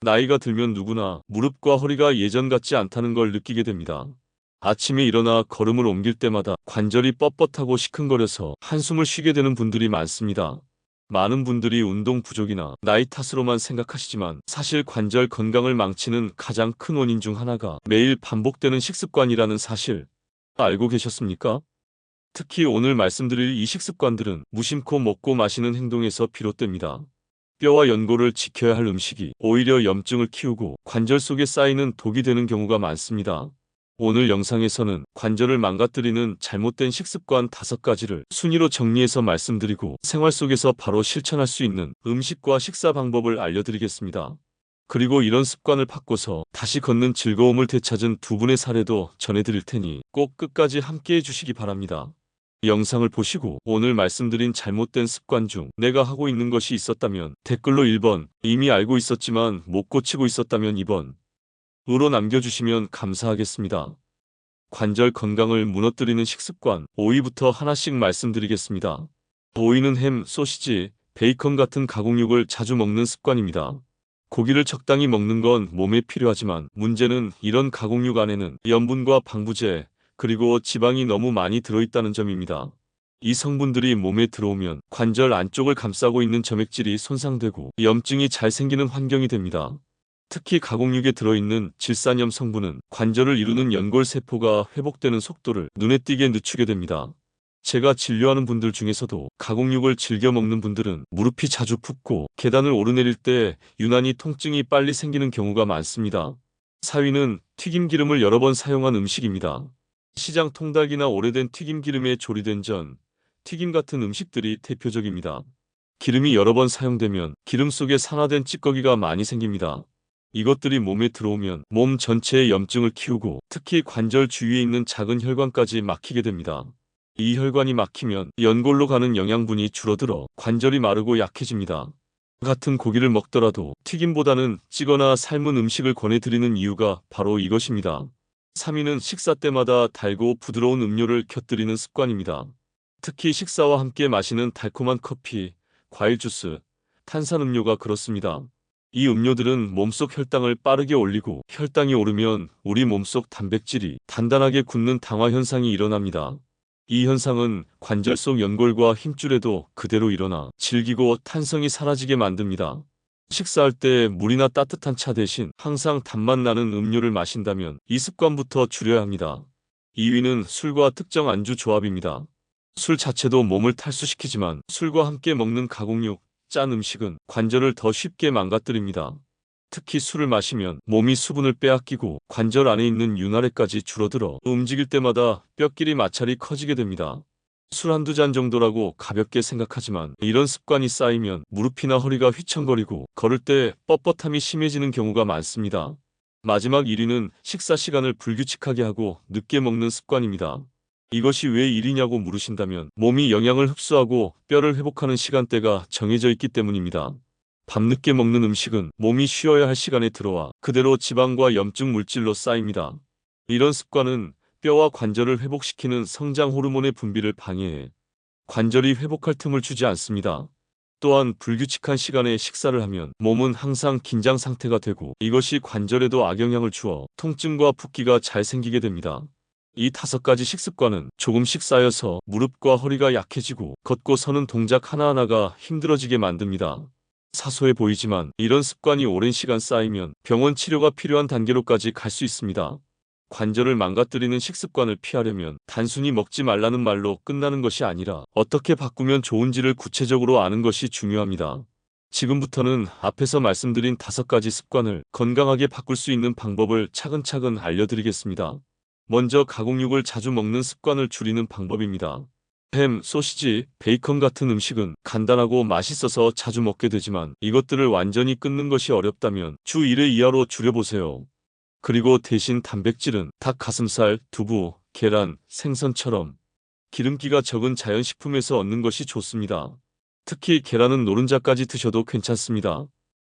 나이가 들면 누구나 무릎과 허리가 예전 같지 않다는 걸 느끼게 됩니다. 아침에 일어나 걸음을 옮길 때마다 관절이 뻣뻣하고 시큰거려서 한숨을 쉬게 되는 분들이 많습니다. 많은 분들이 운동 부족이나 나이 탓으로만 생각하시지만 사실 관절 건강을 망치는 가장 큰 원인 중 하나가 매일 반복되는 식습관이라는 사실 알고 계셨습니까? 특히 오늘 말씀드릴 이 식습관들은 무심코 먹고 마시는 행동에서 비롯됩니다. 뼈와 연골을 지켜야 할 음식이 오히려 염증을 키우고 관절 속에 쌓이는 독이 되는 경우가 많습니다. 오늘 영상에서는 관절을 망가뜨리는 잘못된 식습관 5가지를 순위로 정리해서 말씀드리고 생활 속에서 바로 실천할 수 있는 음식과 식사 방법을 알려드리겠습니다. 그리고 이런 습관을 바꿔서 다시 걷는 즐거움을 되찾은 두 분의 사례도 전해드릴 테니 꼭 끝까지 함께 해주시기 바랍니다. 영상을 보시고 오늘 말씀드린 잘못된 습관 중 내가 하고 있는 것이 있었다면 댓글로 1번, 이미 알고 있었지만 못 고치고 있었다면 2번, 으로 남겨주시면 감사하겠습니다. 관절 건강을 무너뜨리는 식습관 5위부터 하나씩 말씀드리겠습니다. 5위는 햄, 소시지, 베이컨 같은 가공육을 자주 먹는 습관입니다. 고기를 적당히 먹는 건 몸에 필요하지만 문제는 이런 가공육 안에는 염분과 방부제, 그리고 지방이 너무 많이 들어있다는 점입니다. 이 성분들이 몸에 들어오면 관절 안쪽을 감싸고 있는 점액질이 손상되고 염증이 잘 생기는 환경이 됩니다. 특히 가공육에 들어있는 질산염 성분은 관절을 이루는 연골세포가 회복되는 속도를 눈에 띄게 늦추게 됩니다. 제가 진료하는 분들 중에서도 가공육을 즐겨 먹는 분들은 무릎이 자주 붓고 계단을 오르내릴 때 유난히 통증이 빨리 생기는 경우가 많습니다. 4위는 튀김기름을 여러 번 사용한 음식입니다. 시장 통닭이나 오래된 튀김기름에 조리된 전, 튀김 같은 음식들이 대표적입니다. 기름이 여러 번 사용되면 기름 속에 산화된 찌꺼기가 많이 생깁니다. 이것들이 몸에 들어오면 몸 전체에 염증을 키우고 특히 관절 주위에 있는 작은 혈관까지 막히게 됩니다. 이 혈관이 막히면 연골로 가는 영양분이 줄어들어 관절이 마르고 약해집니다. 같은 고기를 먹더라도 튀김보다는 찌거나 삶은 음식을 권해드리는 이유가 바로 이것입니다. 3위는 식사 때마다 달고 부드러운 음료를 곁들이는 습관입니다. 특히 식사와 함께 마시는 달콤한 커피, 과일 주스, 탄산음료가 그렇습니다. 이 음료들은 몸속 혈당을 빠르게 올리고 혈당이 오르면 우리 몸속 단백질이 단단하게 굳는 당화 현상이 일어납니다. 이 현상은 관절 속 연골과 힘줄에도 그대로 일어나 질기고 탄성이 사라지게 만듭니다. 식사할 때 물이나 따뜻한 차 대신 항상 단맛 나는 음료를 마신다면 이 습관부터 줄여야 합니다. 2위는 술과 특정 안주 조합입니다. 술 자체도 몸을 탈수시키지만 술과 함께 먹는 가공육, 짠 음식은 관절을 더 쉽게 망가뜨립니다. 특히 술을 마시면 몸이 수분을 빼앗기고 관절 안에 있는 윤활액까지 줄어들어 움직일 때마다 뼈끼리 마찰이 커지게 됩니다. 술 한두 잔 정도라고 가볍게 생각하지만 이런 습관이 쌓이면 무릎이나 허리가 휘청거리고 걸을 때 뻣뻣함이 심해지는 경우가 많습니다. 마지막 1위는 식사 시간을 불규칙하게 하고 늦게 먹는 습관입니다. 이것이 왜 1위냐고 물으신다면 몸이 영양을 흡수하고 뼈를 회복하는 시간대가 정해져 있기 때문입니다. 밤늦게 먹는 음식은 몸이 쉬어야 할 시간에 들어와 그대로 지방과 염증 물질로 쌓입니다. 이런 습관은 뼈와 관절을 회복시키는 성장 호르몬의 분비를 방해해 관절이 회복할 틈을 주지 않습니다. 또한 불규칙한 시간에 식사를 하면 몸은 항상 긴장 상태가 되고 이것이 관절에도 악영향을 주어 통증과 붓기가 잘 생기게 됩니다. 이 5가지 식습관은 조금씩 쌓여서 무릎과 허리가 약해지고 걷고 서는 동작 하나하나가 힘들어지게 만듭니다. 사소해 보이지만 이런 습관이 오랜 시간 쌓이면 병원 치료가 필요한 단계로까지 갈 수 있습니다. 관절을 망가뜨리는 식습관을 피하려면 단순히 먹지 말라는 말로 끝나는 것이 아니라 어떻게 바꾸면 좋은지를 구체적으로 아는 것이 중요합니다. 지금부터는 앞에서 말씀드린 5가지 습관을 건강하게 바꿀 수 있는 방법을 차근차근 알려드리겠습니다. 먼저 가공육을 자주 먹는 습관을 줄이는 방법입니다. 햄, 소시지, 베이컨 같은 음식은 간단하고 맛있어서 자주 먹게 되지만 이것들을 완전히 끊는 것이 어렵다면 주 1회 이하로 줄여보세요. 그리고 대신 단백질은 닭 가슴살, 두부, 계란, 생선처럼 기름기가 적은 자연식품에서 얻는 것이 좋습니다. 특히 계란은 노른자까지 드셔도 괜찮습니다.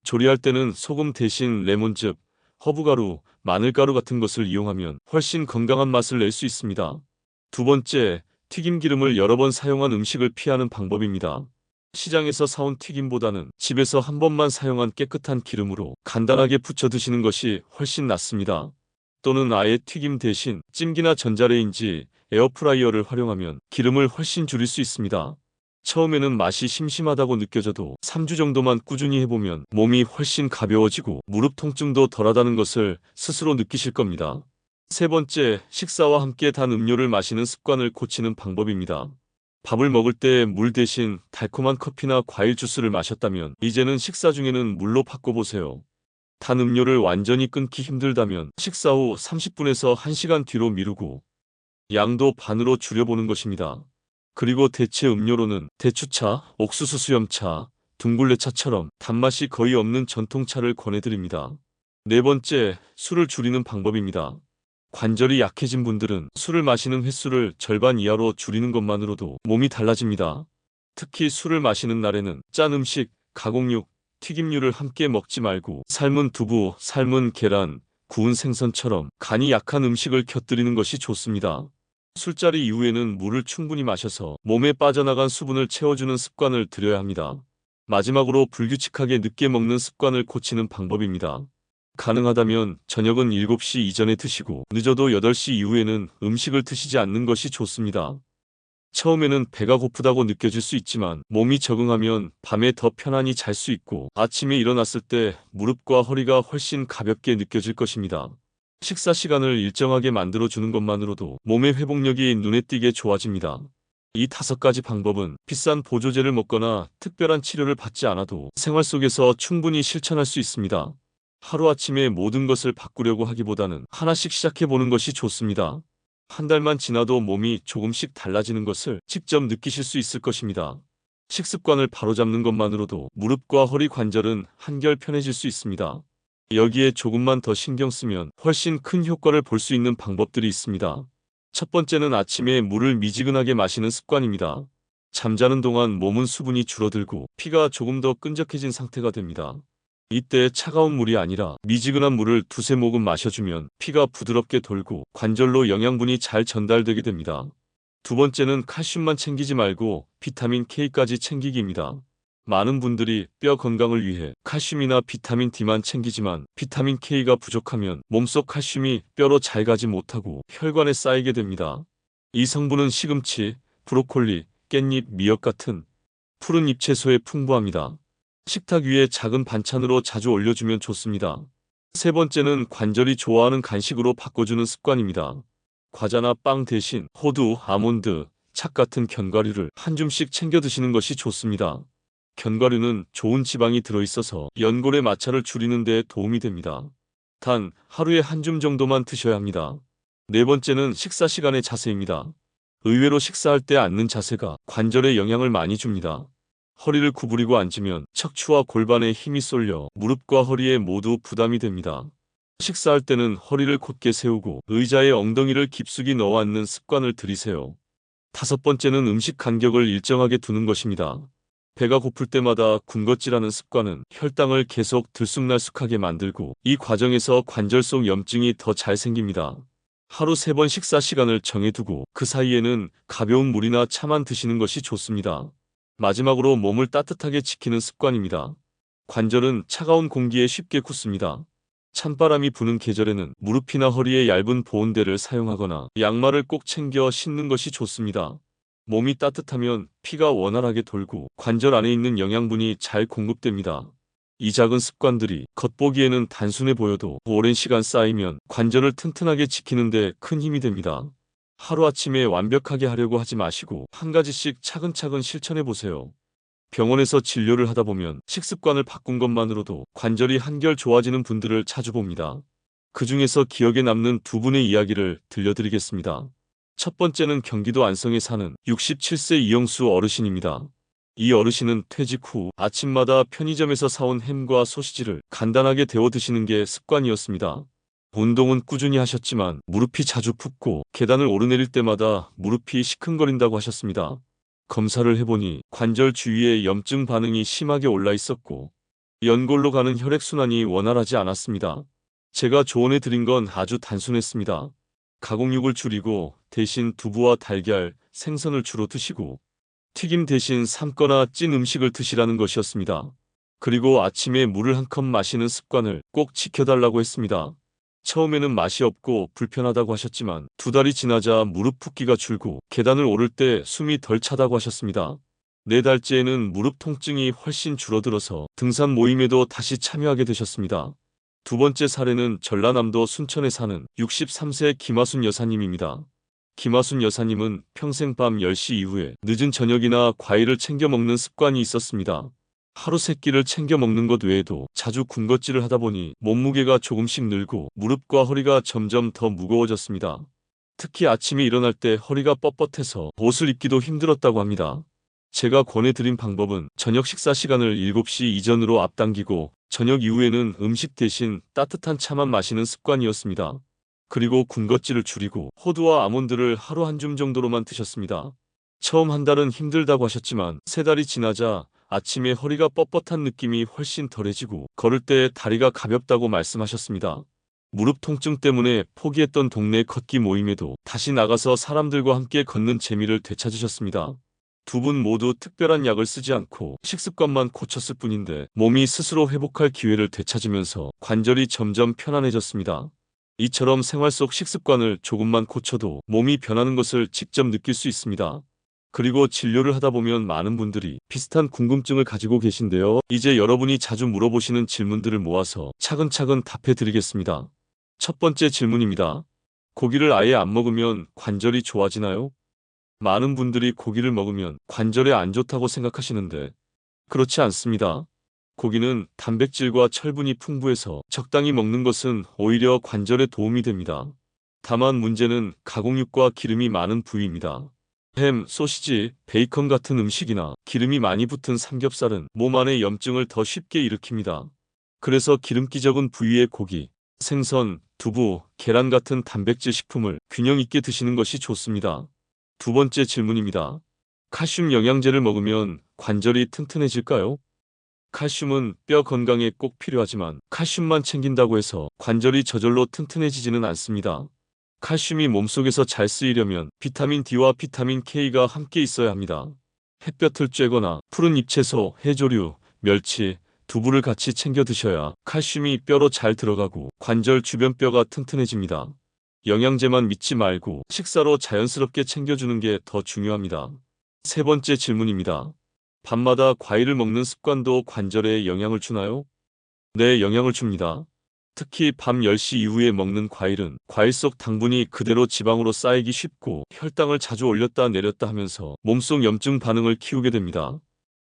조리할 때는 소금 대신 레몬즙, 허브가루, 마늘가루 같은 것을 이용하면 훨씬 건강한 맛을 낼 수 있습니다. 두 번째, 튀김기름을 여러 번 사용한 음식을 피하는 방법입니다. 시장에서 사온 튀김보다는 집에서 한 번만 사용한 깨끗한 기름으로 간단하게 부쳐 드시는 것이 훨씬 낫습니다. 또는 아예 튀김 대신 찜기나 전자레인지, 에어프라이어를 활용하면 기름을 훨씬 줄일 수 있습니다. 처음에는 맛이 심심하다고 느껴져도 3주 정도만 꾸준히 해보면 몸이 훨씬 가벼워지고 무릎 통증도 덜하다는 것을 스스로 느끼실 겁니다. 세 번째, 식사와 함께 단 음료를 마시는 습관을 고치는 방법입니다. 밥을 먹을 때 물 대신 달콤한 커피나 과일 주스를 마셨다면 이제는 식사 중에는 물로 바꿔보세요. 단 음료를 완전히 끊기 힘들다면 식사 후 30분에서 1시간 뒤로 미루고 양도 반으로 줄여보는 것입니다. 그리고 대체 음료로는 대추차, 옥수수 수염차, 둥글레차처럼 단맛이 거의 없는 전통차를 권해드립니다. 네 번째, 술을 줄이는 방법입니다. 관절이 약해진 분들은 술을 마시는 횟수를 절반 이하로 줄이는 것만으로도 몸이 달라집니다. 특히 술을 마시는 날에는 짠 음식, 가공육, 튀김류를 함께 먹지 말고 삶은 두부, 삶은 계란, 구운 생선처럼 간이 약한 음식을 곁들이는 것이 좋습니다. 술자리 이후에는 물을 충분히 마셔서 몸에 빠져나간 수분을 채워주는 습관을 들여야 합니다. 마지막으로 불규칙하게 늦게 먹는 습관을 고치는 방법입니다. 가능하다면 저녁은 7시 이전에 드시고 늦어도 8시 이후에는 음식을 드시지 않는 것이 좋습니다. 처음에는 배가 고프다고 느껴질 수 있지만 몸이 적응하면 밤에 더 편안히 잘 수 있고 아침에 일어났을 때 무릎과 허리가 훨씬 가볍게 느껴질 것입니다. 식사 시간을 일정하게 만들어주는 것만으로도 몸의 회복력이 눈에 띄게 좋아집니다. 이 5가지 방법은 비싼 보조제를 먹거나 특별한 치료를 받지 않아도 생활 속에서 충분히 실천할 수 있습니다. 하루아침에 모든 것을 바꾸려고 하기보다는 하나씩 시작해보는 것이 좋습니다. 한 달만 지나도 몸이 조금씩 달라지는 것을 직접 느끼실 수 있을 것입니다. 식습관을 바로잡는 것만으로도 무릎과 허리 관절은 한결 편해질 수 있습니다. 여기에 조금만 더 신경 쓰면 훨씬 큰 효과를 볼 수 있는 방법들이 있습니다. 첫 번째는 아침에 물을 미지근하게 마시는 습관입니다. 잠자는 동안 몸은 수분이 줄어들고 피가 조금 더 끈적해진 상태가 됩니다. 이때 차가운 물이 아니라 미지근한 물을 두세 모금 마셔주면 피가 부드럽게 돌고 관절로 영양분이 잘 전달되게 됩니다. 두 번째는 칼슘만 챙기지 말고 비타민 K까지 챙기기입니다. 많은 분들이 뼈 건강을 위해 칼슘이나 비타민 D만 챙기지만 비타민 K가 부족하면 몸속 칼슘이 뼈로 잘 가지 못하고 혈관에 쌓이게 됩니다. 이 성분은 시금치, 브로콜리, 깻잎, 미역 같은 푸른 잎채소에 풍부합니다. 식탁 위에 작은 반찬으로 자주 올려주면 좋습니다. 세 번째는 관절이 좋아하는 간식으로 바꿔주는 습관입니다. 과자나 빵 대신 호두, 아몬드, 착 같은 견과류를 한 줌씩 챙겨 드시는 것이 좋습니다. 견과류는 좋은 지방이 들어있어서 연골의 마찰을 줄이는 데 도움이 됩니다. 단, 하루에 한 줌 정도만 드셔야 합니다. 네 번째는 식사 시간의 자세입니다. 의외로 식사할 때 앉는 자세가 관절에 영향을 많이 줍니다. 허리를 구부리고 앉으면 척추와 골반에 힘이 쏠려 무릎과 허리에 모두 부담이 됩니다. 식사할 때는 허리를 곧게 세우고 의자에 엉덩이를 깊숙이 넣어 앉는 습관을 들이세요. 다섯 번째는 음식 간격을 일정하게 두는 것입니다. 배가 고플 때마다 군것질하는 습관은 혈당을 계속 들쑥날쑥하게 만들고 이 과정에서 관절 속 염증이 더 잘 생깁니다. 하루 3번 식사 시간을 정해두고 그 사이에는 가벼운 물이나 차만 드시는 것이 좋습니다. 마지막으로 몸을 따뜻하게 지키는 습관입니다. 관절은 차가운 공기에 쉽게 굳습니다. 찬바람이 부는 계절에는 무릎이나 허리에 얇은 보온대를 사용하거나 양말을 꼭 챙겨 신는 것이 좋습니다. 몸이 따뜻하면 피가 원활하게 돌고 관절 안에 있는 영양분이 잘 공급됩니다. 이 작은 습관들이 겉보기에는 단순해 보여도 오랜 시간 쌓이면 관절을 튼튼하게 지키는 데 큰 힘이 됩니다. 하루아침에 완벽하게 하려고 하지 마시고 한 가지씩 차근차근 실천해 보세요. 병원에서 진료를 하다 보면 식습관을 바꾼 것만으로도 관절이 한결 좋아지는 분들을 자주 봅니다. 그 중에서 기억에 남는 두 분의 이야기를 들려드리겠습니다. 첫 번째는 경기도 안성에 사는 67세 이영수 어르신입니다. 이 어르신은 퇴직 후 아침마다 편의점에서 사온 햄과 소시지를 간단하게 데워 드시는 게 습관이었습니다. 운동은 꾸준히 하셨지만 무릎이 자주 붓고 계단을 오르내릴 때마다 무릎이 시큰거린다고 하셨습니다. 검사를 해보니 관절 주위에 염증 반응이 심하게 올라 있었고 연골로 가는 혈액순환이 원활하지 않았습니다. 제가 조언해 드린 건 아주 단순했습니다. 가공육을 줄이고 대신 두부와 달걀, 생선을 주로 드시고 튀김 대신 삶거나 찐 음식을 드시라는 것이었습니다. 그리고 아침에 물을 한 컵 마시는 습관을 꼭 지켜달라고 했습니다. 처음에는 맛이 없고 불편하다고 하셨지만 2달이 지나자 무릎 붓기가 줄고 계단을 오를 때 숨이 덜 차다고 하셨습니다. 4달째에는 무릎 통증이 훨씬 줄어들어서 등산 모임에도 다시 참여하게 되셨습니다. 두 번째 사례는 전라남도 순천에 사는 63세 김하순 여사님입니다. 김하순 여사님은 평생 밤 10시 이후에 늦은 저녁이나 과일을 챙겨 먹는 습관이 있었습니다. 하루 3끼를 챙겨 먹는 것 외에도 자주 군것질을 하다 보니 몸무게가 조금씩 늘고 무릎과 허리가 점점 더 무거워졌습니다. 특히 아침에 일어날 때 허리가 뻣뻣해서 옷을 입기도 힘들었다고 합니다. 제가 권해드린 방법은 저녁 식사 시간을 7시 이전으로 앞당기고 저녁 이후에는 음식 대신 따뜻한 차만 마시는 습관이었습니다. 그리고 군것질을 줄이고 호두와 아몬드를 하루 한 줌 정도로만 드셨습니다. 처음 한 달은 힘들다고 하셨지만 3달이 지나자 아침에 허리가 뻣뻣한 느낌이 훨씬 덜해지고 걸을 때 다리가 가볍다고 말씀하셨습니다. 무릎 통증 때문에 포기했던 동네 걷기 모임에도 다시 나가서 사람들과 함께 걷는 재미를 되찾으셨습니다. 두 분 모두 특별한 약을 쓰지 않고 식습관만 고쳤을 뿐인데 몸이 스스로 회복할 기회를 되찾으면서 관절이 점점 편안해졌습니다. 이처럼 생활 속 식습관을 조금만 고쳐도 몸이 변하는 것을 직접 느낄 수 있습니다. 그리고 진료를 하다 보면 많은 분들이 비슷한 궁금증을 가지고 계신데요. 이제 여러분이 자주 물어보시는 질문들을 모아서 차근차근 답해 드리겠습니다. 첫 번째 질문입니다. 고기를 아예 안 먹으면 관절이 좋아지나요? 많은 분들이 고기를 먹으면 관절에 안 좋다고 생각하시는데 그렇지 않습니다. 고기는 단백질과 철분이 풍부해서 적당히 먹는 것은 오히려 관절에 도움이 됩니다. 다만 문제는 가공육과 기름이 많은 부위입니다. 햄, 소시지, 베이컨 같은 음식이나 기름이 많이 붙은 삼겹살은 몸 안에 염증을 더 쉽게 일으킵니다. 그래서 기름기 적은 부위의 고기, 생선, 두부, 계란 같은 단백질 식품을 균형 있게 드시는 것이 좋습니다. 두 번째 질문입니다. 칼슘 영양제를 먹으면 관절이 튼튼해질까요? 칼슘은 뼈 건강에 꼭 필요하지만 칼슘만 챙긴다고 해서 관절이 저절로 튼튼해지지는 않습니다. 칼슘이 몸속에서 잘 쓰이려면 비타민 D와 비타민 K가 함께 있어야 합니다. 햇볕을 쬐거나 푸른 잎채소, 해조류, 멸치, 두부를 같이 챙겨 드셔야 칼슘이 뼈로 잘 들어가고 관절 주변 뼈가 튼튼해집니다. 영양제만 믿지 말고 식사로 자연스럽게 챙겨주는 게 더 중요합니다. 세 번째 질문입니다. 밤마다 과일을 먹는 습관도 관절에 영향을 주나요? 네, 영향을 줍니다. 특히 밤 10시 이후에 먹는 과일은 과일 속 당분이 그대로 지방으로 쌓이기 쉽고 혈당을 자주 올렸다 내렸다 하면서 몸속 염증 반응을 키우게 됩니다.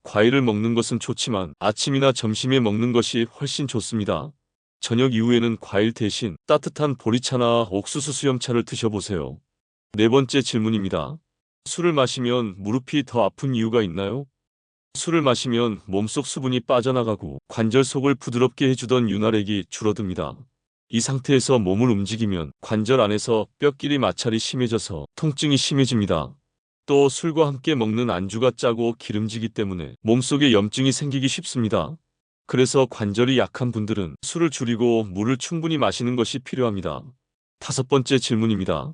과일을 먹는 것은 좋지만 아침이나 점심에 먹는 것이 훨씬 좋습니다. 저녁 이후에는 과일 대신 따뜻한 보리차나 옥수수 수염차를 드셔보세요. 네 번째 질문입니다. 술을 마시면 무릎이 더 아픈 이유가 있나요? 술을 마시면 몸속 수분이 빠져나가고 관절 속을 부드럽게 해주던 윤활액이 줄어듭니다. 이 상태에서 몸을 움직이면 관절 안에서 뼈끼리 마찰이 심해져서 통증이 심해집니다. 또 술과 함께 먹는 안주가 짜고 기름지기 때문에 몸속에 염증이 생기기 쉽습니다. 그래서 관절이 약한 분들은 술을 줄이고 물을 충분히 마시는 것이 필요합니다. 다섯 번째 질문입니다.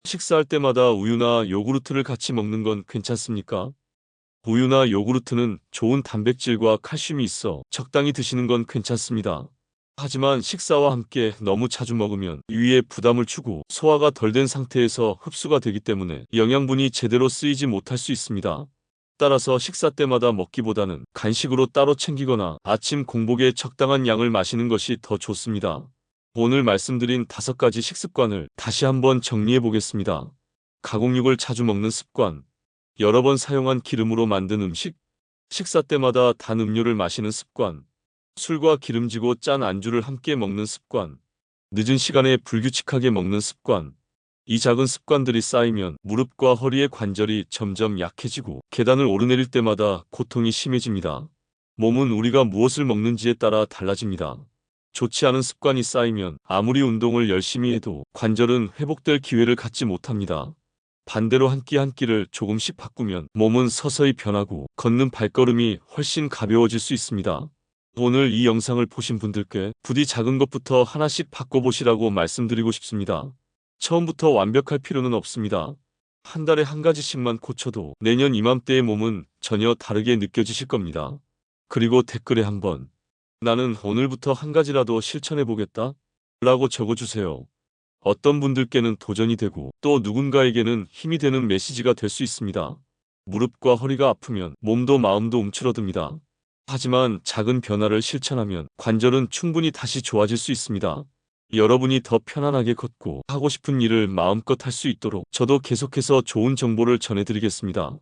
식사할 때마다 우유나 요구르트를 같이 먹는 건 괜찮습니까? 우유나 요구르트는 좋은 단백질과 칼슘이 있어 적당히 드시는 건 괜찮습니다. 하지만 식사와 함께 너무 자주 먹으면 위에 부담을 주고 소화가 덜 된 상태에서 흡수가 되기 때문에 영양분이 제대로 쓰이지 못할 수 있습니다. 따라서 식사 때마다 먹기보다는 간식으로 따로 챙기거나 아침 공복에 적당한 양을 마시는 것이 더 좋습니다. 오늘 말씀드린 5가지 식습관을 다시 한번 정리해 보겠습니다. 가공육을 자주 먹는 습관, 여러 번 사용한 기름으로 만든 음식, 식사 때마다 단 음료를 마시는 습관, 술과 기름지고 짠 안주를 함께 먹는 습관, 늦은 시간에 불규칙하게 먹는 습관. 이 작은 습관들이 쌓이면 무릎과 허리의 관절이 점점 약해지고 계단을 오르내릴 때마다 고통이 심해집니다. 몸은 우리가 무엇을 먹는지에 따라 달라집니다. 좋지 않은 습관이 쌓이면 아무리 운동을 열심히 해도 관절은 회복될 기회를 갖지 못합니다. 반대로 한 끼 한 끼를 조금씩 바꾸면 몸은 서서히 변하고 걷는 발걸음이 훨씬 가벼워질 수 있습니다. 오늘 이 영상을 보신 분들께 부디 작은 것부터 하나씩 바꿔보시라고 말씀드리고 싶습니다. 처음부터 완벽할 필요는 없습니다. 한 달에 한 가지씩만 고쳐도 내년 이맘때의 몸은 전혀 다르게 느껴지실 겁니다. 그리고 댓글에 한번 나는 오늘부터 한 가지라도 실천해 보겠다 라고 적어주세요. 어떤 분들께는 도전이 되고 또 누군가에게는 힘이 되는 메시지가 될 수 있습니다. 무릎과 허리가 아프면 몸도 마음도 움츠러듭니다. 하지만 작은 변화를 실천하면 관절은 충분히 다시 좋아질 수 있습니다. 여러분이 더 편안하게 걷고 하고 싶은 일을 마음껏 할 수 있도록 저도 계속해서 좋은 정보를 전해드리겠습니다.